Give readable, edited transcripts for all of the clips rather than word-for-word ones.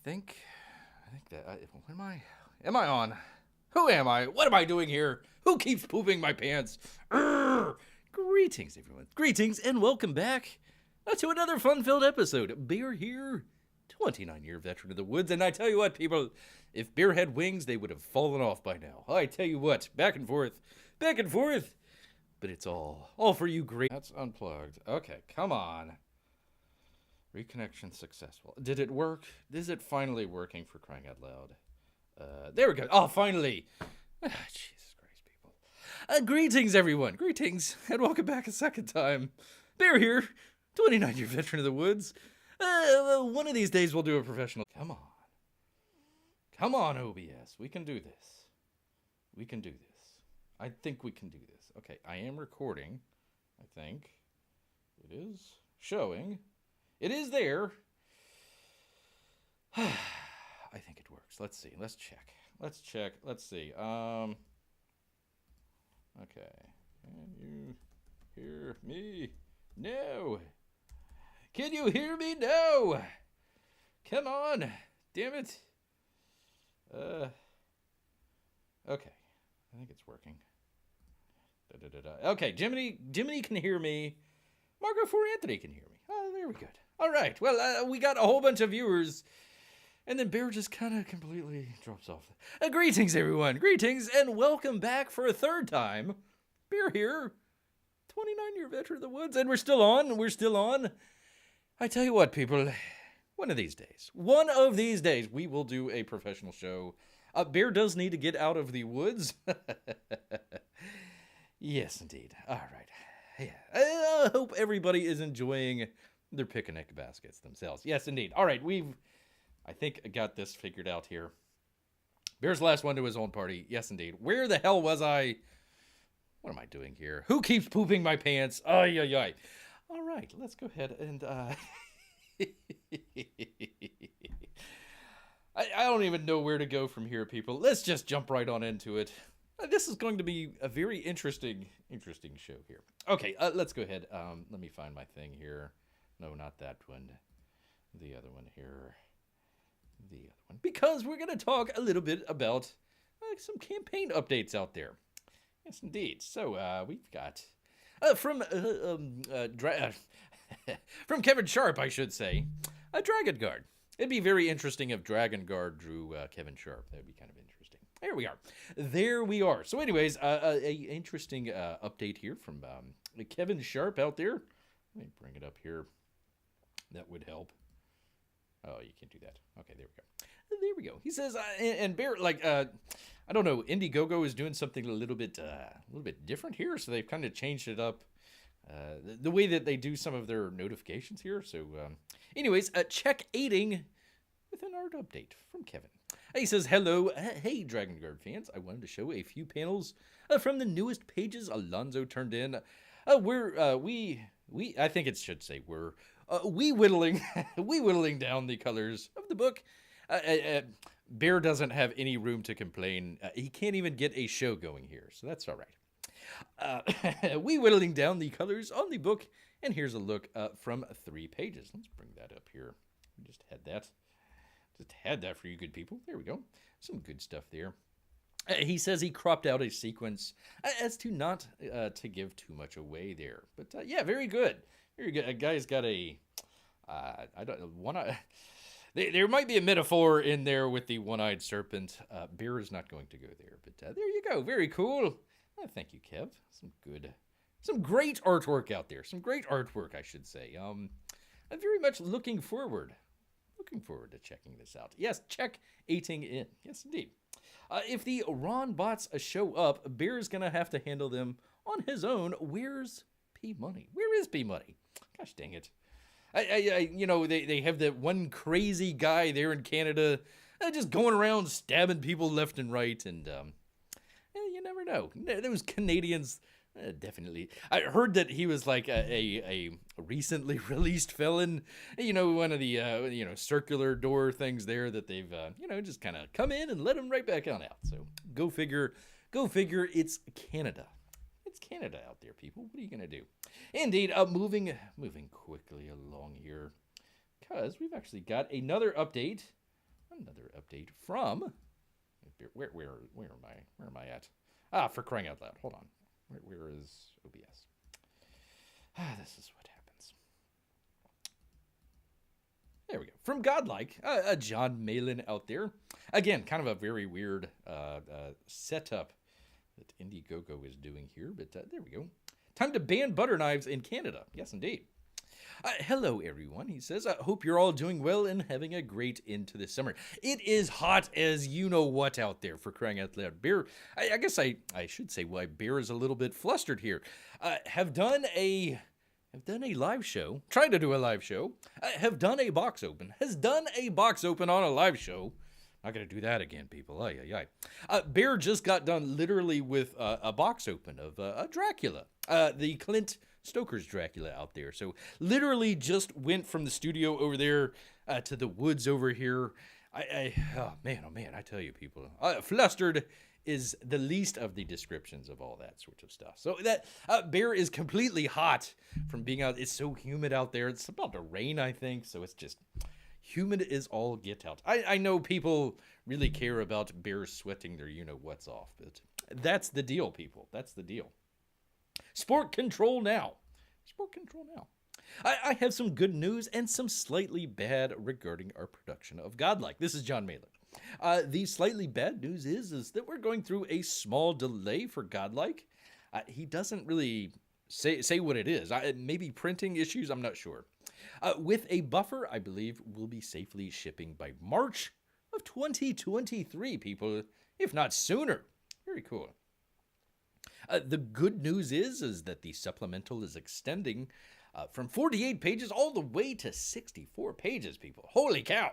think that, am I on? Who am I? What am I doing here? Who keeps pooping my pants? Grrrrr. Greetings, everyone. Greetings, and welcome back to another fun-filled episode. Bear here, 29-year veteran of the woods, and I tell you what, people, if Bear had wings, they would have fallen off by now. I tell you what, back and forth, but it's all for you great. That's unplugged. Okay, come on. Reconnection successful. Did it work? Is it finally working, for crying out loud? There we go. Oh, finally. Jesus Christ, people. Greetings, everyone. Greetings, and welcome back a second time. Bear here, 29-year veteran of the woods. One of these days we'll do a professional. Come on. Come on, OBS. We can do this. We can do this. I think we can do this. Okay, I am recording. I think. It is showing. It is there. I think it works. Let's see. Let's check. Let's see. Okay. Can you hear me? No. Can you hear me? No. Come on. Damn it. Okay. I think it's working. Okay, Jiminy can hear me. Margot for Anthony can hear me. Oh, there we go. All right. Well, we got a whole bunch of viewers. And then Bear just kind of completely drops off. Greetings, everyone. Greetings, and welcome back for a third time. Bear here, 29-year veteran of the woods, and we're still on. I tell you what, people, one of these days, we will do a professional show. Bear does need to get out of the woods. Yes, indeed. All right. Yeah. I hope everybody is enjoying their picnic baskets themselves. Yes, indeed. All right, I think I got this figured out here. Bear's last one to his own party. Yes, indeed. Where the hell was I? What am I doing here? Who keeps pooping my pants? Ay, ay, ay. All right, let's go ahead and... I don't even know where to go from here, people. Let's just jump right on into it. This is going to be a very interesting show here. Okay, let's go ahead. Let me find my thing here. No, not that one. The other one here. The other one. Because we're going to talk a little bit about some campaign updates out there. Yes, indeed. So, we've got... from Kevin Sharp, I should say. Dragon Guard. It'd be very interesting if Dragon Guard drew Kevin Sharp. That would be kind of interesting. There we are. So anyways, a interesting update here from Kevin Sharp out there. Let me bring it up here. That would help. Oh, you can't do that. Okay, there we go. He says, and Bear, I don't know, Indiegogo is doing something a little bit different here. So they've kind of changed it up. The way that they do some of their notifications here. So, anyways, check aiding with an art update from Kevin. He says, hello, hey, Dragon Guard fans. I wanted to show a few panels from the newest pages Alonzo turned in. I think it should say we whittling down the colors of the book. Bear doesn't have any room to complain. He can't even get a show going here, so that's all right. We whittling down the colors on the book, and here's a look from 3 pages. Let's bring that up here. Just had that for you good people. There we go. Some good stuff there. He says he cropped out a sequence as to not to give too much away there. But yeah, very good. Very good. A guy's got a, I don't know, one-eye. There might be a metaphor in there with the one-eyed serpent. Bear is not going to go there. But there you go. Very cool. Thank you, Kev. Some great artwork out there. Some great artwork, I should say. I'm very much looking forward to checking this out. Yes, check 18 in. Yes, indeed. If the Ron bots show up, Bear's gonna have to handle them on his own. Where's P Money? Where is P Money? Gosh dang it! They have that one crazy guy there in Canada, just going around stabbing people left and right, and you never know. Those Canadians. Definitely. I heard that he was like a recently released felon. One of the, circular door things there that they've, just kind of come in and let him right back on out. So go figure. It's Canada. It's Canada out there, people. What are you going to do? Indeed, moving quickly along here because we've actually got another update Another update from... Where am I at? Ah, for crying out loud. Hold on. Where is OBS? This is what happens. There we go. From Godlike, John Malin out there. Again, kind of a very weird setup that Indiegogo is doing here, but there we go. Time to ban butter knives in Canada. Yes, indeed. Hello, everyone, he says. I hope you're all doing well and having a great end to the summer. It is hot as you-know-what out there, for crying out loud. Bear, I guess I should say why Bear is a little bit flustered here. Have done a live show. Tried to do a live show. Have done a box open. Has done a box open on a live show. Not going to do that again, people. Bear just got done literally with a box open of a Dracula. The Clint Stoker's Dracula out there. So literally just went from the studio over there to the woods over here. Oh man, I tell you, people. Flustered is the least of the descriptions of all that sort of stuff. So that Bear is completely hot from being out. It's so humid out there. It's about to rain, I think. So it's just humid as all get out. I know people really care about Bears sweating their you-know-what's off, but that's the deal, people. That's the deal. Sport control now. Sport control now. I have some good news and some slightly bad regarding our production of Godlike. This is John Malin. The slightly bad news is that we're going through a small delay for Godlike. He doesn't really say what it is. Maybe printing issues, I'm not sure. With a buffer, I believe we'll be safely shipping by March of 2023, people, if not sooner. Very cool. The good news is that the supplemental is extending from 48 pages all the way to 64 pages, people. Holy cow.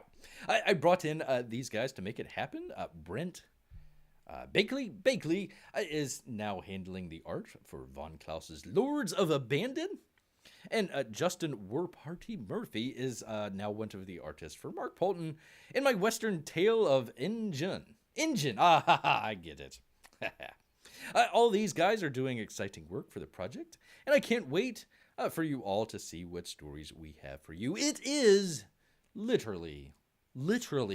I brought in these guys to make it happen. Brent Bakley is now handling the art for Von Klaus's Lords of Abandon. And Justin Warparty Murphy is now one of the artists for Mark Polton in my Western Tale of Engine. I get it. All these guys are doing exciting work for the project, and I can't wait for you all to see what stories we have for you. It is literally,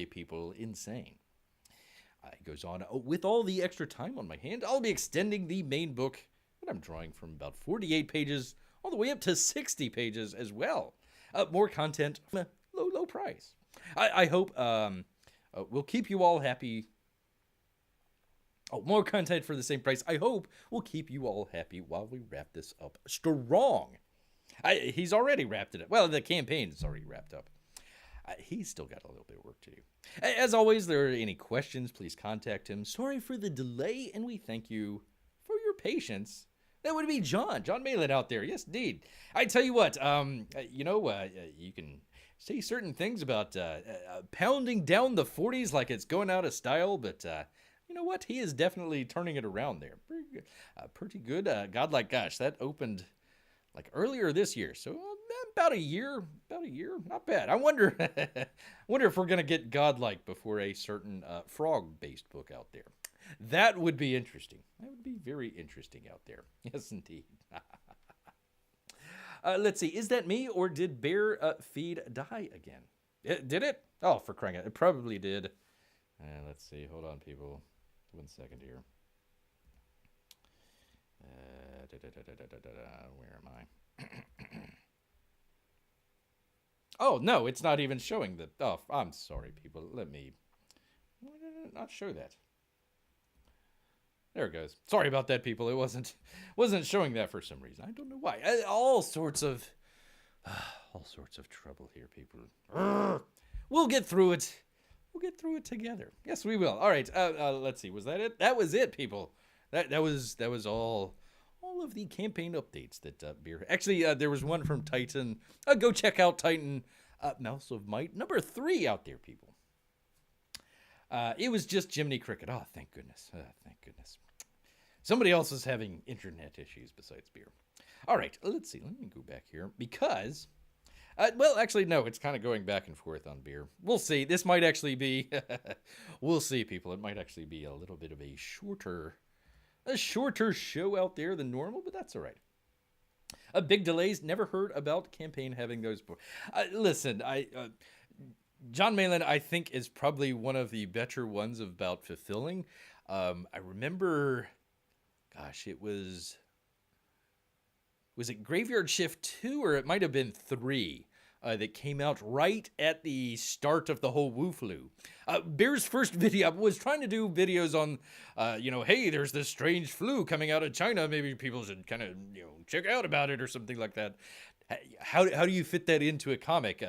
people, insane. It goes on, with all the extra time on my hand, I'll be extending the main book that I'm drawing from about 48 pages all the way up to 60 pages as well. More content, low price. I hope we'll keep you all happy. Oh, more content for the same price. I hope we'll keep you all happy while we wrap this up strong. He's already wrapped it up. Well, the campaign is already wrapped up. He's still got a little bit of work to do. As always, there are any questions, please contact him. Sorry for the delay, and we thank you for your patience. That would be John Malin out there. Yes, indeed. I tell you what, you can say certain things about pounding down the 40s like it's going out of style, but you know what? He is definitely turning it around there. Pretty good. Godlike, gosh, that opened like earlier this year. So about a year, not bad. I wonder if we're going to get Godlike before a certain frog-based book out there. That would be interesting. That would be very interesting out there. Yes, indeed. Let's see. Is that me, or did Bear feed die again? Did it? Oh, for crying out. It probably did. Let's see. Hold on, people. 1 second here. Where am I? Oh, no, it's not even showing the... Oh, I'm sorry, people. Let me... Why did it not show that? There it goes. Sorry about that, people. It wasn't showing that for some reason. I don't know why. All sorts of trouble here, people. We'll get through it. We'll get through it together. Yes, we will. All right. Let's see. Was that it? That was it, people. That was all of the campaign updates that Beer. Actually, there was one from Titan. Go check out Titan Mouse of Might number 3 out there, people. It was just Jiminy Cricket. Oh, thank goodness. Thank goodness. Somebody else is having internet issues besides Beer. All right. Let's see. Let me go back here because... well, actually, no, it's kind of going back and forth on Beer. We'll see. This might actually be, we'll see, people. It might actually be a little bit of a shorter show out there than normal, but that's all right. Big delays. Never heard about campaign having those before. Listen, John Mayland, I think, is probably one of the better ones about fulfilling. I remember, gosh, was it Graveyard Shift 2 or it might have been 3 that came out right at the start of the whole Wu flu. Bear's first video, I was trying to do videos on, hey, there's this strange flu coming out of China. Maybe people should kind of, check out about it or something like that. How do you fit that into a comic?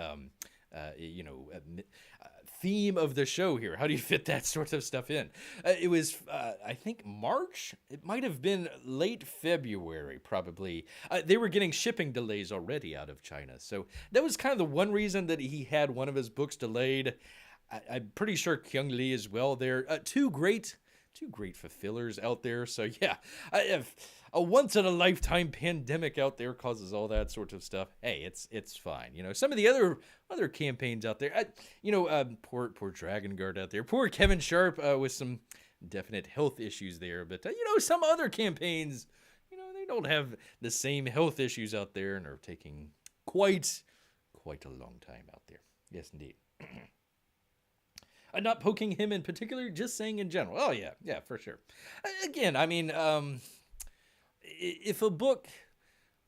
Theme of the show here. How do you fit that sort of stuff in? It was, I think, March. It might have been late February, probably. They were getting shipping delays already out of China. So that was kind of the one reason that he had one of his books delayed. I'm pretty sure Kyung Lee as well there. Two great fulfillers out there. So yeah, if a once in a lifetime pandemic out there causes all that sort of stuff, hey, it's fine. Some of the other campaigns out there, poor Dragon Guard out there, poor Kevin Sharp with some definite health issues there. But some other campaigns, they don't have the same health issues out there and are taking quite a long time out there. Yes, indeed. I'm not poking him in particular, just saying in general. Oh, yeah, for sure. Again, I mean, if a book,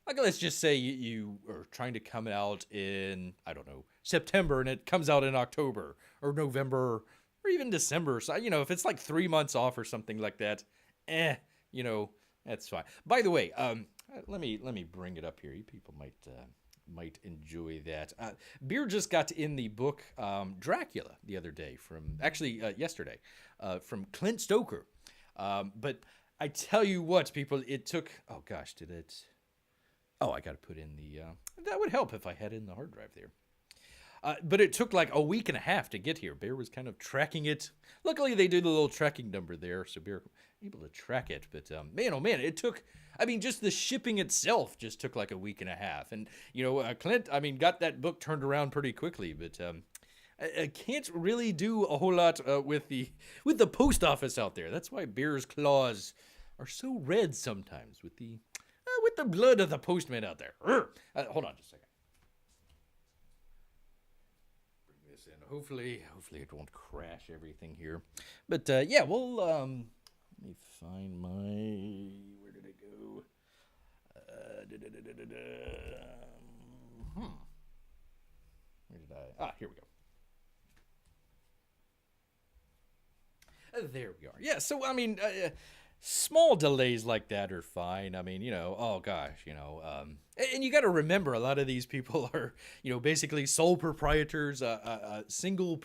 like let's just say you are trying to come out in, I don't know, September and it comes out in October or November or even December. So, if it's like 3 months off or something like that, that's fine. By the way, let me bring it up here. You people might enjoy that. Beer just got in the book Dracula the other day yesterday from Clint Stoker. But I tell you what, people, it took, oh gosh, I got to put in that would help if I had in the hard drive there. But it took like a week and a half to get here. Bear was kind of tracking it. Luckily, they did a little tracking number there, so Bear able to track it. But man, oh man, it took. I mean, just the shipping itself just took like a week and a half. And Clint, I mean, got that book turned around pretty quickly. But I can't really do a whole lot with the post office out there. That's why Bear's claws are so red sometimes with the blood of the postman out there. Hold on just a second. Hopefully it won't crash everything here. But yeah, well, let me find where did it go? Where did I? Here we go. There we are. Yeah, so I mean, small delays like that are fine. I mean, oh gosh, and you got to remember a lot of these people are, basically sole proprietors, single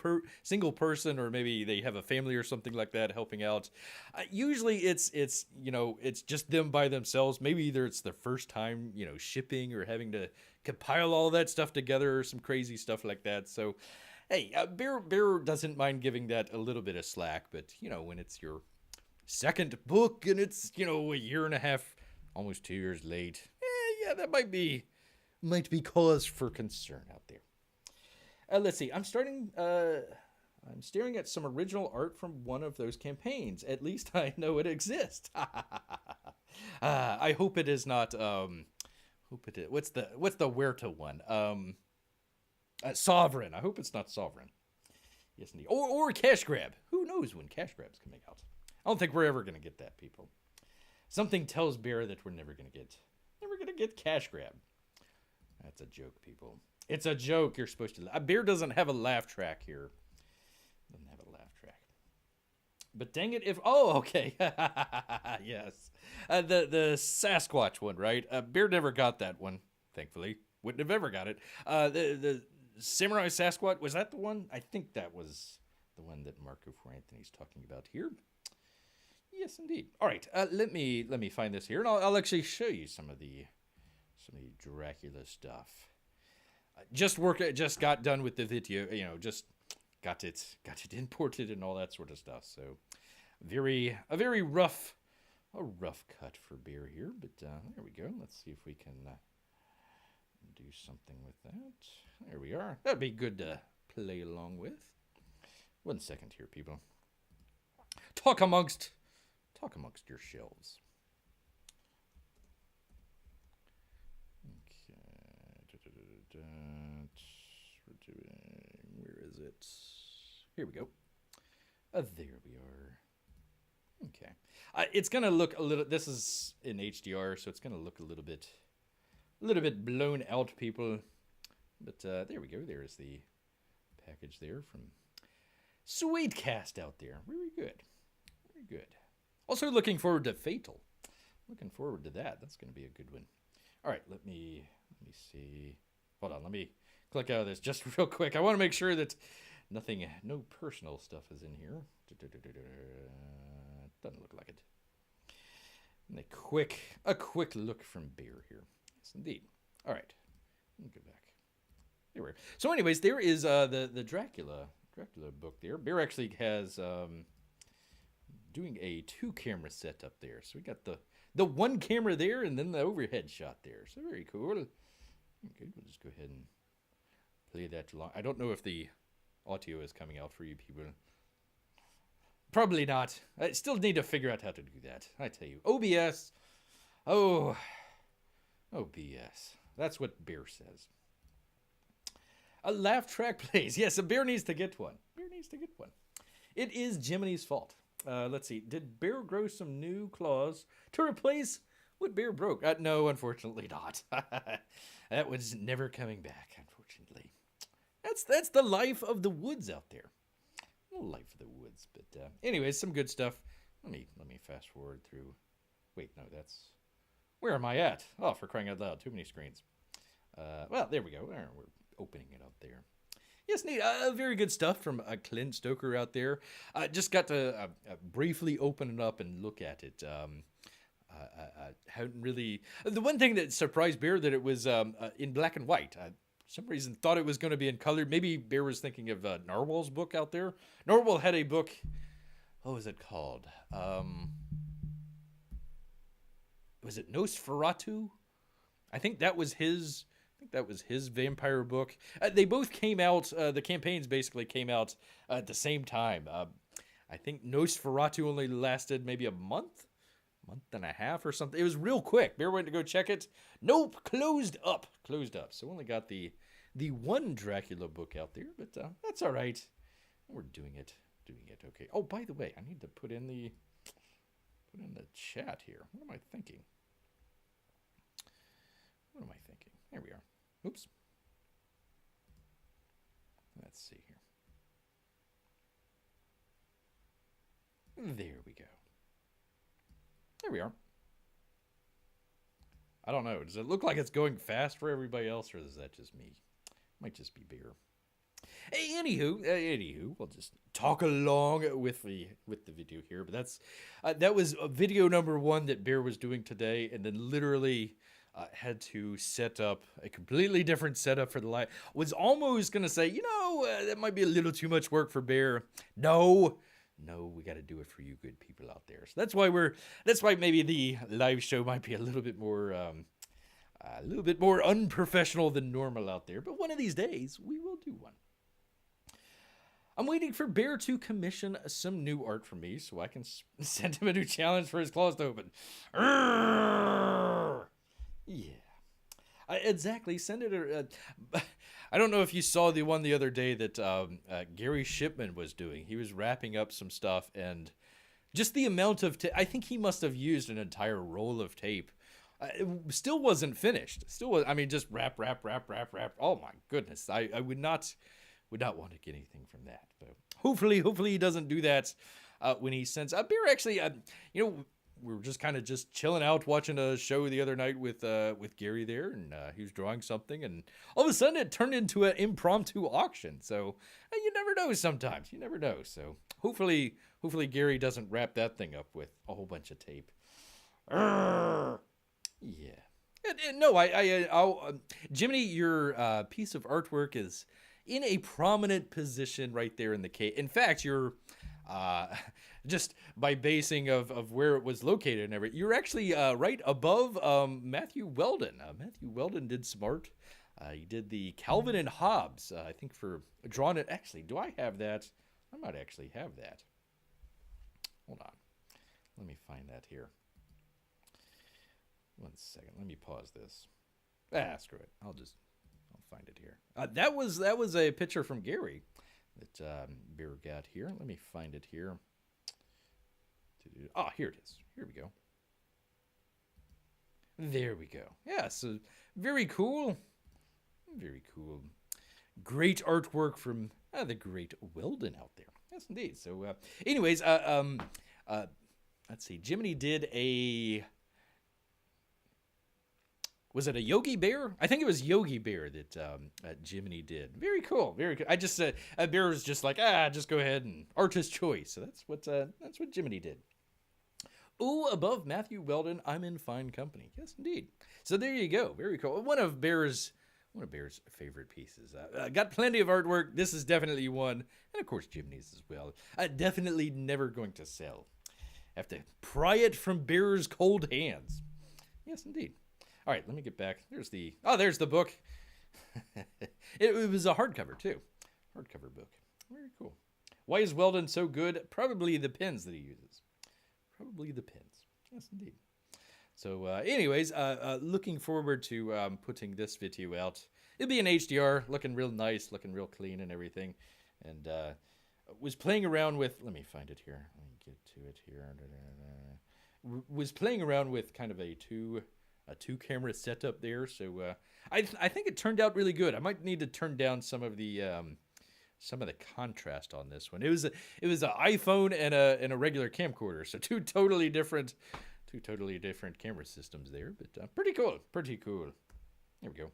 person, or maybe they have a family or something like that helping out. Usually it's just them by themselves. Maybe either it's their first time, shipping or having to compile all that stuff together or some crazy stuff like that. So, hey, Bear doesn't mind giving that a little bit of slack, but when it's your second book and it's a year and a half, almost 2 years late, yeah, that might be cause for concern out there. Let's see, I'm staring at some original art from one of those campaigns. At least I know it exists. I hope it is not what's the Huerta one? Sovereign. I hope it's not Sovereign. Yes, indeed. Or Cash Grab. Who knows when Cash Grab's coming out? I don't think we're ever going to get that, people. Something tells Bear that we're never going to get Cash Grab. That's a joke, people. It's a joke. You're supposed to. Bear doesn't have a laugh track here. Doesn't have a laugh track. But dang it, if okay, yes, the Sasquatch one, right? Bear never got that one. Thankfully, wouldn't have ever got it. The Samurai Sasquatch, was that the one? I think that was the one that Marco for Anthony's talking about here. Yes, indeed. All right, let me find this here, and I'll actually show you some of the Dracula stuff. Just got done with the video. Just got it imported and all that sort of stuff. So, a very rough cut for Bear here. But there we go. Let's see if we can do something with that. There we are. That'd be good to play along with. 1 second here, people. Talk amongst your shelves. Okay. Where is is it? Here we go. There we are. Okay. It's going to look a little, this is in HDR, so it's going to look a little bit blown out, people. But there we go. There's the package there from Sweetcast out there. Very good. Very good. Also looking forward to Fatal. Looking forward to that. That's going to be a good one. All right, let me see. Hold on, let me click out of this just real quick. I want to make sure that no personal stuff is in here. Doesn't look like it. And a quick look from Bear here. Yes, indeed. All right, let me go back. There we are. So, anyways, there is the Dracula book there. Bear actually has doing a 2-camera setup there. So we got the 1 camera there and then the overhead shot there. So very cool. Okay, we'll just go ahead and play that along. I don't know if the audio is coming out for you people. Probably not. I still need to figure out how to do that. I tell you. OBS. Oh, OBS. That's what Bear says. A laugh track plays. Yes, a Bear needs to get one. Bear needs to get one. It is Jiminy's fault. Let's see. Did Bear grow some new claws to replace what Bear broke? No, unfortunately not. That was never coming back, unfortunately. That's the life of the woods out there. The life of the woods. But anyways, some good stuff. Let me fast forward through. Wait, no, that's... Where am I at? Oh, for crying out loud. Too many screens. Well, there we go. We're opening it up there. Yes, neat. Very good stuff from Clint Stoker out there. Just got to briefly open it up and look at it. Hadn't really... The one thing that surprised Bear that it was in black and white. For some reason thought it was going to be in color. Maybe Bear was thinking of Narwhal's book out there. Narwhal had a book... What was it called? Was it Nosferatu? I think that was his vampire book. They both came out, the campaigns basically came out at the same time. I think Nosferatu only lasted maybe a month and a half or something. It was real quick. Bear went to go check it. Nope, closed up. So only got the one Dracula book out there, but that's all right. We're doing it. Okay. Oh, by the way, I need to put in the chat here. What am I thinking? There we are. Oops. Let's see here. There we go. There we are. I don't know. Does it look like it's going fast for everybody else, or is that just me? Might just be Bear. Hey, anywho, we'll just talk along with the video here. But that was video number 1 that Bear was doing today, and then literally had to set up a completely different setup for the live. Was almost gonna say, that might be a little too much work for Bear. No, we got to do it for you good people out there. So that's why maybe the live show might be a little bit more unprofessional than normal out there. But one of these days we will do one. I'm waiting for Bear to commission some new art for me so I can send him a new challenge for his claws to open. Grrrrr! Yeah. Exactly. Send it. I don't know if you saw the one the other day that Gary Shipman was doing. He was wrapping up some stuff, and just the amount of I think he must have used an entire roll of tape. It still wasn't finished. Just wrap. Oh my goodness. I would not want to get anything from that. But hopefully he doesn't do that when he sends. Bear actually, we were just kind of chilling out watching a show the other night with Gary there, and he was drawing something, and all of a sudden it turned into an impromptu auction. So you never know sometimes. You never know. So hopefully Gary doesn't wrap that thing up with a whole bunch of tape. Yeah. No, Jiminy, your piece of artwork is in a prominent position right there in the case. In fact, you're just by basing of where it was located and everything, you're actually right above Matthew Weldon. Matthew Weldon did some art. He did the Calvin and Hobbes, I think, for drawing it. Actually, do I have that? I might actually have that. Hold on. Let me find that here. 1 second. Let me pause this. Screw it. I'll find it here. That was a picture from Gary. that Bear got here. Let me find it here. Ah, here it is. Here we go. There we go. Yeah, so very cool. Very cool. Great artwork from the great Weldon out there. Yes, indeed. So, anyways, let's see. Jiminy did a... Was it a Yogi Bear? I think it was Yogi Bear that Jiminy did. Very cool. Very cool. I just Bear was just like, just go ahead and artist choice. So that's what Jiminy did. Ooh, above Matthew Weldon, I'm in fine company. Yes, indeed. So there you go. Very cool. One of Bear's favorite pieces. Got plenty of artwork. This is definitely one, and of course Jiminy's as well. Definitely never going to sell. Have to pry it from Bear's cold hands. Yes, indeed. All right, let me get back. There's the book. It was a hardcover too. Hardcover book. Very cool. Why is Weldon so good? Probably the pens that he uses. Probably the pens. Yes, indeed. So, anyways, looking forward to putting this video out. It'll be an HDR, looking real nice, looking real clean and everything. And was playing around with... Let me find it here. Let me get to it here. Was playing around with kind of a two-camera setup there. So, I think it turned out really good. I might need to turn down some of the contrast on this one. It was an iPhone and a regular camcorder, so two totally different camera systems there. But pretty cool. There we go.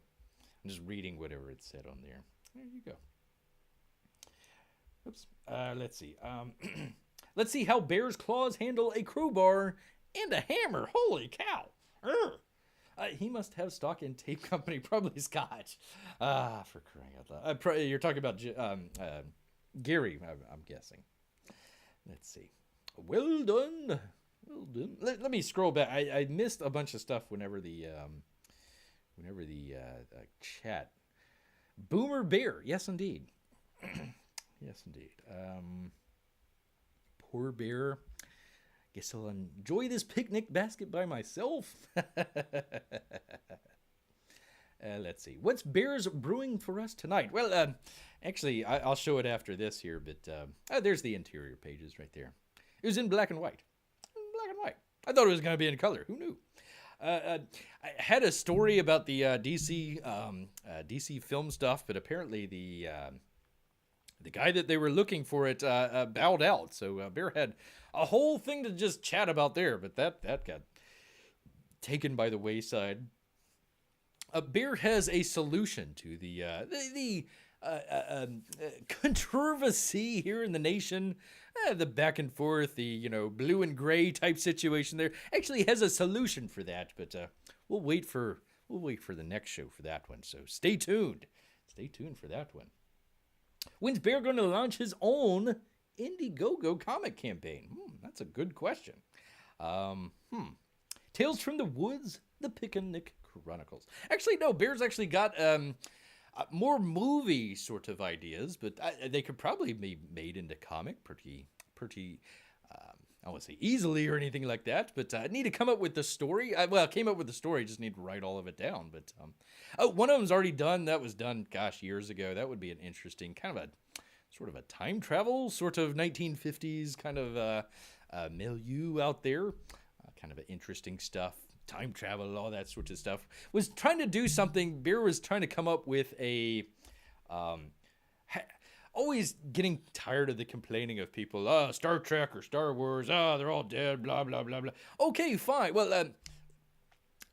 I'm just reading whatever it said on there. There you go. Oops. Let's see. Let's see how Bear's claws handle a crowbar and a hammer. Holy cow! He must have stock in tape company, probably Scotch. For crying out loud. You're talking about Gary, I'm guessing. Let's see. Well done. Let me scroll back. I missed a bunch of stuff whenever the chat. Boomer Bear. Yes, indeed. Yes, indeed. Poor Bear. Guess I'll enjoy this picnic basket by myself. Let's see. What's Bear's brewing for us tonight? Well, actually, I'll show it after this here, but there's the interior pages right there. It was in black and white. Black and white. I thought it was going to be in color. Who knew? I had a story about the DC film stuff, but apparently the guy that they were looking for it bowed out. So Bear had a whole thing to just chat about there, but that got taken by the wayside. Bear has a solution to the controversy here in the nation, the back and forth, the blue and gray type situation there. Actually has a solution for that, but we'll wait for the next show for that one. So stay tuned. Stay tuned for that one. When's Bear going to launch his own Indiegogo comic campaign? That's a good question. Tales from the Woods, the Picnic Chronicles. Actually, no, Bear's actually got more movie sort of ideas, but they could probably be made into comic pretty I won't say easily or anything like that, but I need to come up with the story. I came up with the story, just need to write all of it down. But one of them's already done. That was done, years ago. That would be an interesting kind of a sort of a time travel, sort of 1950s kind of milieu out there. Kind of interesting stuff. Time travel, all that sort of stuff. Was trying to do something. Bear was trying to come up with a... always getting tired of the complaining of people. Star Trek or Star Wars. They're all dead, blah, blah, blah, blah. Okay, fine. Well,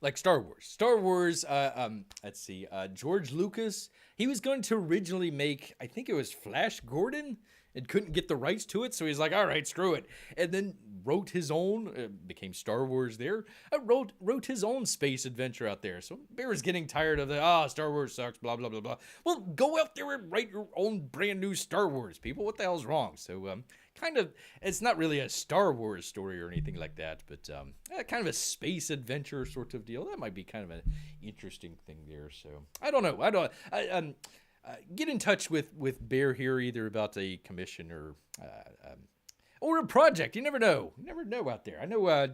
like Star Wars. Star Wars, let's see. George Lucas, he was going to originally make, I think it was Flash Gordon, and couldn't get the rights to it, so he's like, all right, screw it. And then wrote his own, became Star Wars there, wrote his own space adventure out there. So Bear is getting tired of the, Star Wars sucks, blah, blah, blah, blah. Well, go out there and write your own brand new Star Wars, people. What the hell's wrong? So kind of, it's not really a Star Wars story or anything like that, but kind of a space adventure sort of deal. That might be kind of an interesting thing there. So I don't know. Get in touch with Bear here, either about a commission or a project. You never know. You never know out there. I know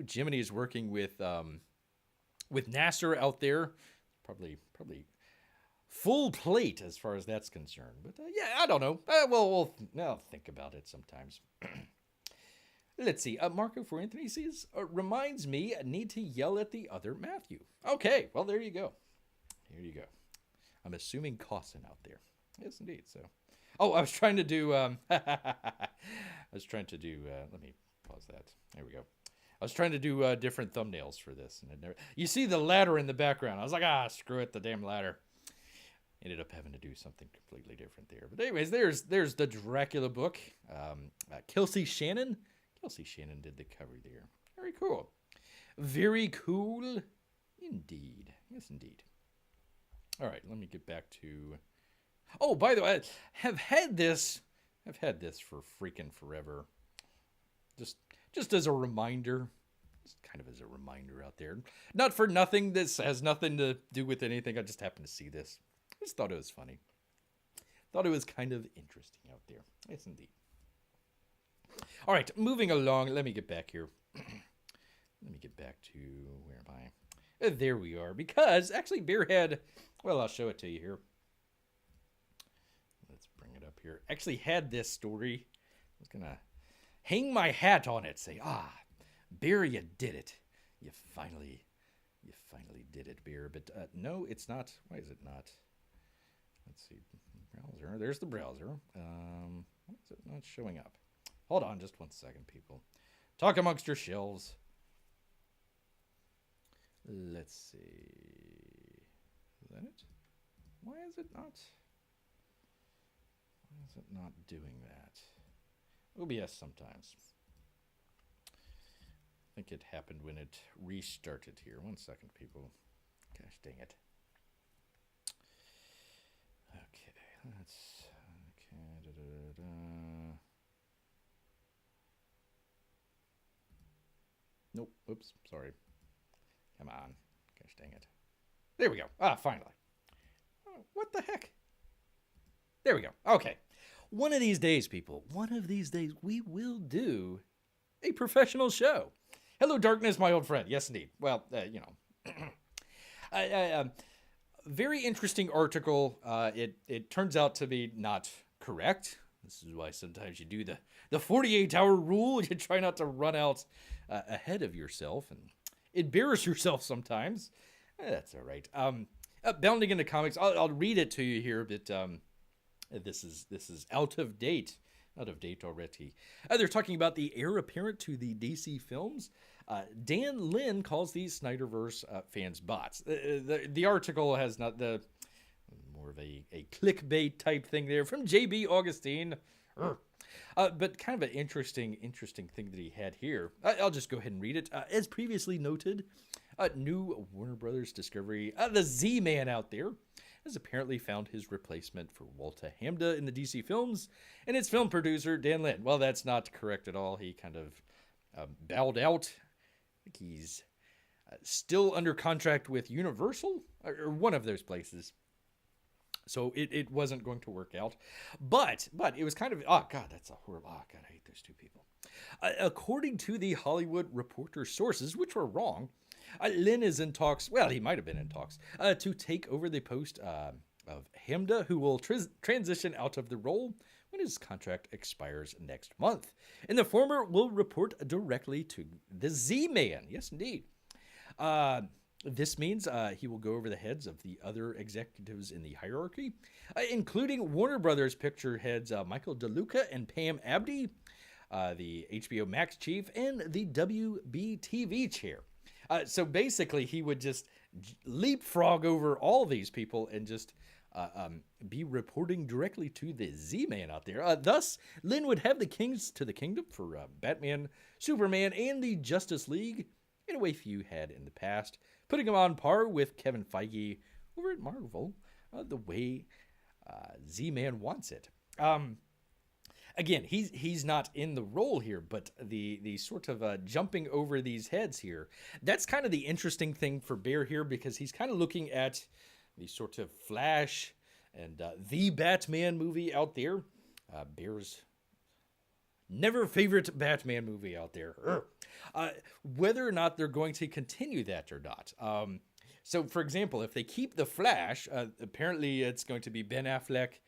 Jiminy is working with NASA out there. Probably full plate as far as that's concerned. But yeah, I don't know. I'll think about it sometimes. Let's see. Marco for Anthony says, reminds me, I need to yell at the other Matthew. Okay, well, there you go. Here you go. I'm assuming Cawson out there. Yes, indeed. So, oh, I was trying to do, let me pause that. There we go. I was trying to do different thumbnails for this. And you see the ladder in the background. I was like, screw it, the damn ladder. Ended up having to do something completely different there. But anyways, there's the Dracula book. Kelsey Shannon. Kelsey Shannon did the cover there. Very cool. Very cool indeed. Yes, indeed. All right, let me get back to... Oh, by the way, I have had this for freaking forever. Just as a reminder. Just kind of as a reminder out there. Not for nothing. This has nothing to do with anything. I just happened to see this. I just thought it was funny. Thought it was kind of interesting out there. Yes, indeed. All right, moving along. Let me get back here. Let me get back to, where am I? There we are. Because, actually, Bearhead, well, I'll show it to you here. Let's bring it up here. Actually had this story. I was going to hang my hat on it. Say, Bear, you did it. You finally did it, Bear. But no, it's not. Why is it not? Let's see. Browser. There's the browser. Why is it not showing up? Hold on just 1 second, people. Talk amongst yourselves. Let's see. Is that it? Why is it not doing that? OBS sometimes. I think it happened when it restarted here. 1 second, people. Gosh dang it. Okay, let's... Okay, Nope, oops, sorry. Come on. Gosh dang it. There we go. Finally. Oh, what the heck? There we go. Okay. One of these days, people, one of these days, we will do a professional show. Hello, darkness, my old friend. Yes, indeed. Well, you know. Very interesting article. It turns out to be not correct. This is why sometimes you do the 48-hour rule. You try not to run out ahead of yourself and embarrass yourself sometimes. That's all right. Bounding into comics, I'll read it to you here, but this is out of date already. They're talking about the heir apparent to the DC films. Dan Lin calls these Snyderverse fans bots. The article has not the more of a clickbait type thing there from JB Augustine. But kind of an interesting thing that he had here. I'll just go ahead and read it. As previously noted, new Warner Brothers discovery, the Z-Man out there, has apparently found his replacement for Walter Hamda in the DC films, and its film producer, Dan Lin. Well, that's not correct at all. He kind of bowed out. I think he's still under contract with Universal, or one of those places. So it wasn't going to work out. But it was kind of, that's a horrible, I hate those two people. According to the Hollywood Reporter sources, which were wrong, Lin is in talks, well, he might have been in talks, to take over the post of Hamda, who will transition out of the role when his contract expires next month. And the former will report directly to the Z-Man. Yes, indeed. This means he will go over the heads of the other executives in the hierarchy, including Warner Brothers picture heads Michael DeLuca and Pam Abdi, the HBO Max chief, and the WB-TV chair. So basically, he would just leapfrog over all these people and just be reporting directly to the Z-Man out there. Thus, Lin would have the kings to the kingdom for Batman, Superman, and the Justice League in a way few had in the past, putting him on par with Kevin Feige over at Marvel, the way Z-Man wants it. Again, he's not in the role here, but the sort of jumping over these heads here, that's kind of the interesting thing for Bear here, because he's kind of looking at the sort of Flash and the Batman movie out there. Bear's never favorite Batman movie out there. Whether or not they're going to continue that or not. So, for example, if they keep the Flash, apparently it's going to be Ben Affleck,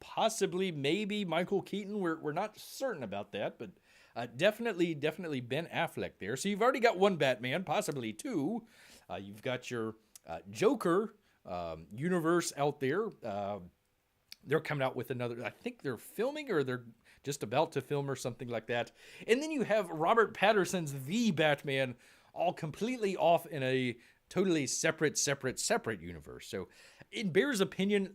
possibly, maybe Michael Keaton. We're not certain about that, but definitely Ben Affleck there. So you've already got one Batman, possibly two. You've got your Joker universe out there. They're coming out with another. I think they're filming, or they're just about to film, or something like that. And then you have Robert Pattinson's The Batman, all completely off in a totally separate universe. So, in Bear's opinion,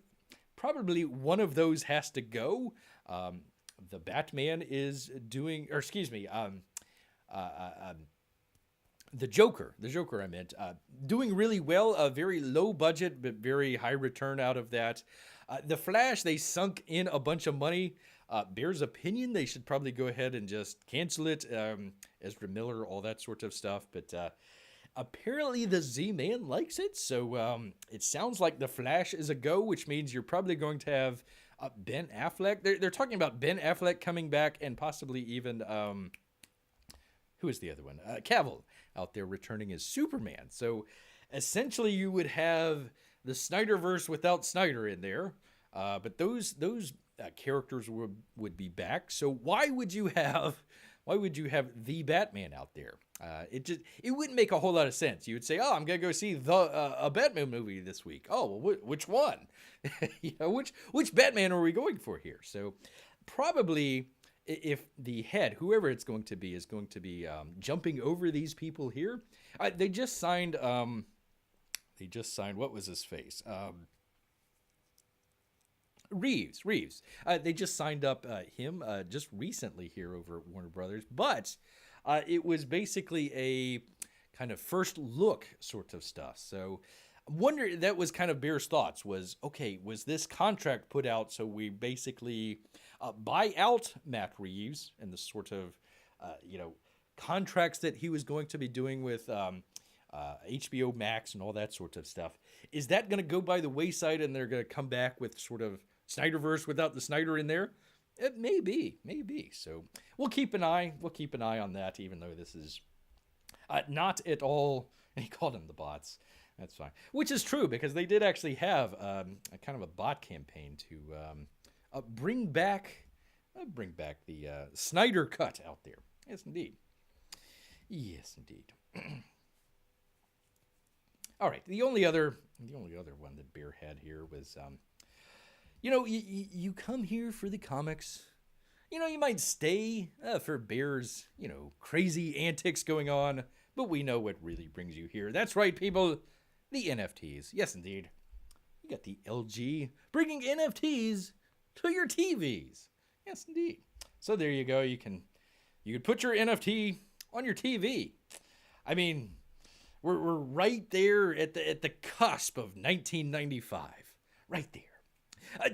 probably one of those has to go. The Batman is doing, or excuse me, the Joker I meant, doing really well, a very low budget, but very high return out of that. The Flash, they sunk in a bunch of money. Bear's opinion, they should probably go ahead and just cancel it. Ezra Miller, all that sort of stuff. But apparently the Z-Man likes it. So it sounds like the Flash is a go, which means you're probably going to have Ben Affleck. They're talking about Ben Affleck coming back, and possibly even, who is the other one? Cavill out there returning as Superman. So essentially you would have the Snyderverse without Snyder in there. But those characters would be back. So why would you have the Batman out there? It wouldn't make a whole lot of sense. You would say, "Oh, I'm gonna go see a Batman movie this week." Oh, well, which one? Which Batman are we going for here? So probably, if the head, whoever it's going to be, is going to be jumping over these people here. They just signed. What was his face? Reeves. They just signed up him just recently here over at Warner Brothers, but it was basically a kind of first look sort of stuff. So I wonder, that was kind of Bear's thoughts, was, okay, was this contract put out so we basically buy out Matt Reeves and the sort of, contracts that he was going to be doing with HBO Max and all that sort of stuff? Is that going to go by the wayside and they're going to come back with sort of Snyderverse without the Snyder in there? It may be. So we'll keep an eye on that, even though this is not at all. He called them the bots. That's fine. Which is true, because they did actually have a kind of a bot campaign to bring back the Snyder cut out there. Yes, indeed. All right. The only other one that Bear had here was, you come here for the comics. You might stay for Bear's, crazy antics going on, but we know what really brings you here. That's right, people. The NFTs. Yes, indeed. You got the LG bringing NFTs to your TVs. Yes, indeed. So there you go. You could put your NFT on your TV. I mean, we're right there at the cusp of 1995. Right there.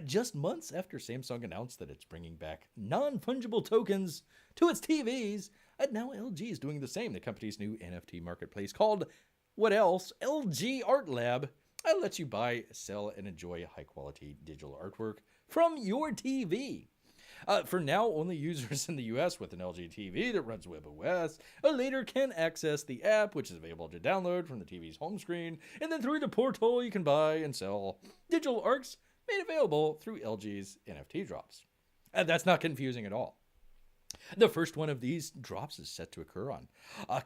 Just months after Samsung announced that it's bringing back non-fungible tokens to its TVs, now LG is doing the same. The company's new NFT marketplace, called what else? LG Art Lab, lets you buy, sell, and enjoy high-quality digital artwork from your TV. For now, only users in the US with an LG TV that runs WebOS later can access the app, which is available to download from the TV's home screen, and then through the portal you can buy and sell digital arts made available through LG's NFT drops. That's not confusing at all. The first one of these drops is set to occur on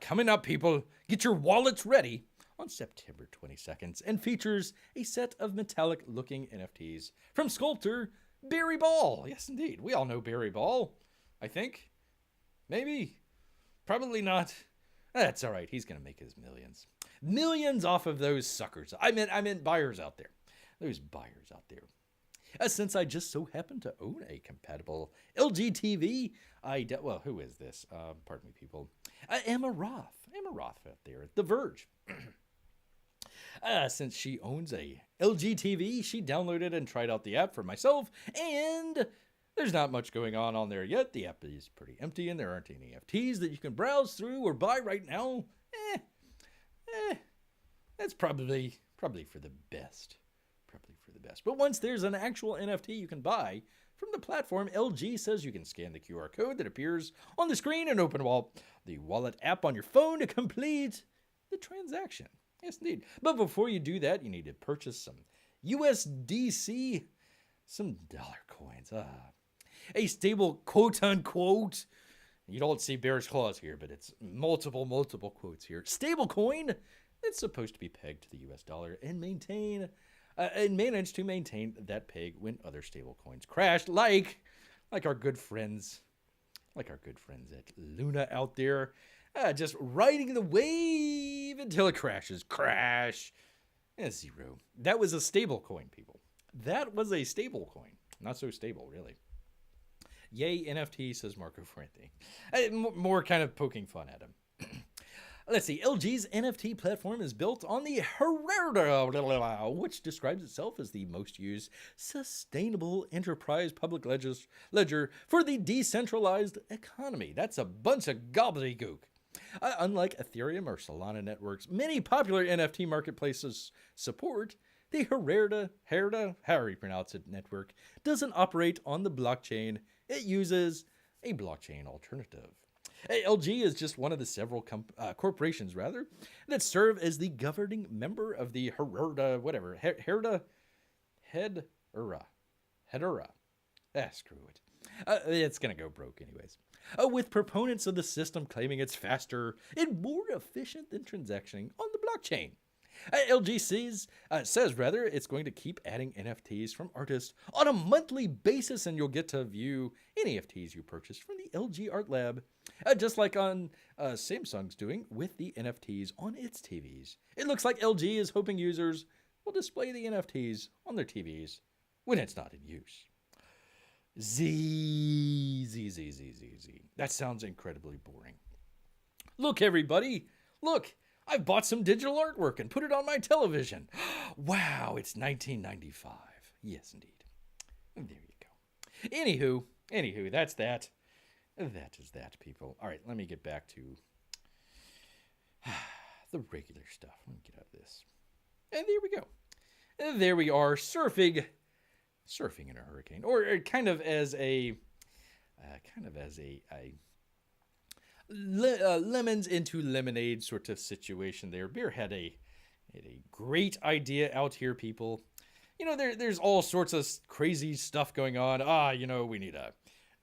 coming up, people. Get your wallets ready on September 22nd, and features a set of metallic-looking NFTs from sculptor Barry Ball. Yes, indeed. We all know Barry Ball, I think. Maybe. Probably not. That's all right. He's going to make his millions. Millions off of those suckers. I meant buyers out there. Those buyers out there. Since I just so happen to own a compatible LG TV, who is this? Pardon me, people. Emma Roth out there at The Verge. Since she owns a LG TV, she downloaded and tried out the app for myself, and there's not much going on there yet. The app is pretty empty, and there aren't any NFTs that you can browse through or buy right now. That's probably for the best. But once there's an actual NFT you can buy from the platform, LG says you can scan the QR code that appears on the screen and open the wallet app on your phone to complete the transaction. Yes, indeed. But before you do that, you need to purchase some USDC, some dollar coins. A stable quote unquote. You don't see Bear's Claws here, but it's multiple quotes here. Stable coin that's supposed to be pegged to the US dollar and manage to maintain that peg when other stable coins crash, like our good friends, at Luna out there, just riding the wave until it crashes. Crash. Zero. That was a stable coin, people. That was a stable coin. Not so stable, really. Yay, NFT, says Marco Ferranti. More kind of poking fun at him. Let's see. LG's NFT platform is built on the Grrrrr, which describes itself as the most used sustainable enterprise public ledger for the decentralized economy. That's a bunch of gobbledygook. Unlike Ethereum or Solana networks, many popular NFT marketplaces support, the Grrrrr, however you pronounce it, network doesn't operate on the blockchain. It uses a blockchain alternative. LG is just one of the several corporations, that serve as the governing member of the Hedera. Screw it. It's going to go broke anyways. With proponents of the system claiming it's faster and more efficient than transactioning on the blockchain. LG says it's going to keep adding NFTs from artists on a monthly basis, and you'll get to view any NFTs you purchase from the LG Art Lab, just like on Samsung's doing with the NFTs on its TVs. It looks like LG is hoping users will display the NFTs on their TVs when it's not in use. Z. That sounds incredibly boring. Look, everybody. Look. I've bought some digital artwork and put it on my television. Wow, it's 1995. Yes, indeed. There you go. Anywho, that's that. That is that, people. All right, let me get back to the regular stuff. Let me get out of this. And there we go. And there we are, surfing in a hurricane, or kind of as a lemons into lemonade sort of situation there. Beer had a great idea out here, people. You know, there's all sorts of crazy stuff going on. We need a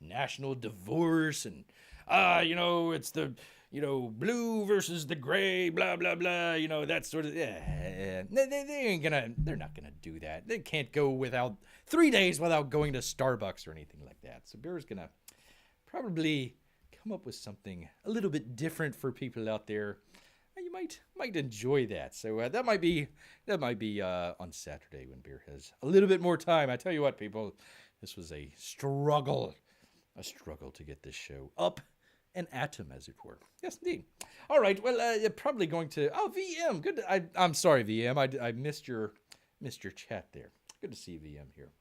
national divorce, and it's the blue versus the gray, blah blah blah. That sort of. They're not gonna do that. They can't go without 3 days without going to Starbucks or anything like that. So Beer's gonna probably come up with something a little bit different for people out there. You might enjoy that. So that might be on Saturday when Beer has a little bit more time. I tell you what, people, this was a struggle to get this show up and atom, as it were. Yes, indeed. All right. Well, you're probably going to. Oh, VM. Good. I'm sorry, VM. I missed your chat there. Good to see VM here.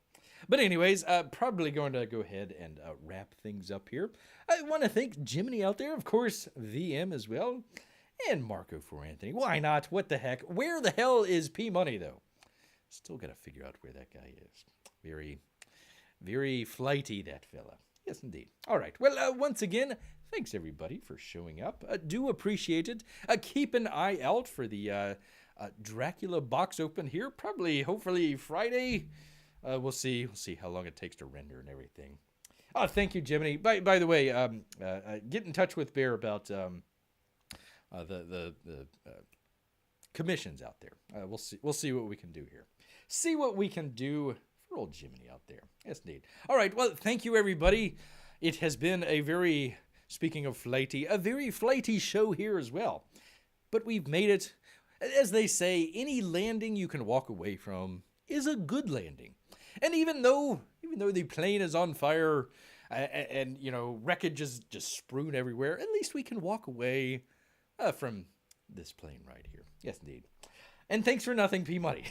But anyways, probably going to go ahead and wrap things up here. I want to thank Jiminy out there, of course, VM as well, and Marco Ferranti. Why not? What the heck? Where the hell is P Money, though? Still got to figure out where that guy is. Very, very flighty, that fella. Yes, indeed. All right. Well, once again, thanks everybody for showing up. Do appreciate it. Keep an eye out for the Dracula box open here. Probably, hopefully, Friday. We'll see how long it takes to render and everything. Oh, thank you, Jiminy. By the way, get in touch with Bear about the commissions out there. We'll see what we can do here. See what we can do for old Jiminy out there. Yes, indeed. All right. Well, thank you, everybody. It has been speaking of flighty, a very flighty show here as well. But we've made it. As they say, any landing you can walk away from is a good landing. And even though the plane is on fire and wreckage is just strewn everywhere, at least we can walk away from this plane right here. Yes, indeed. And thanks for nothing, P Money.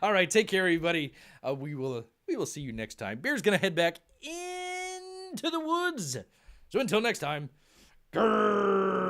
All right, take care, everybody. We will see you next time. Bear's gonna head back into the woods. So until next time, grrrr.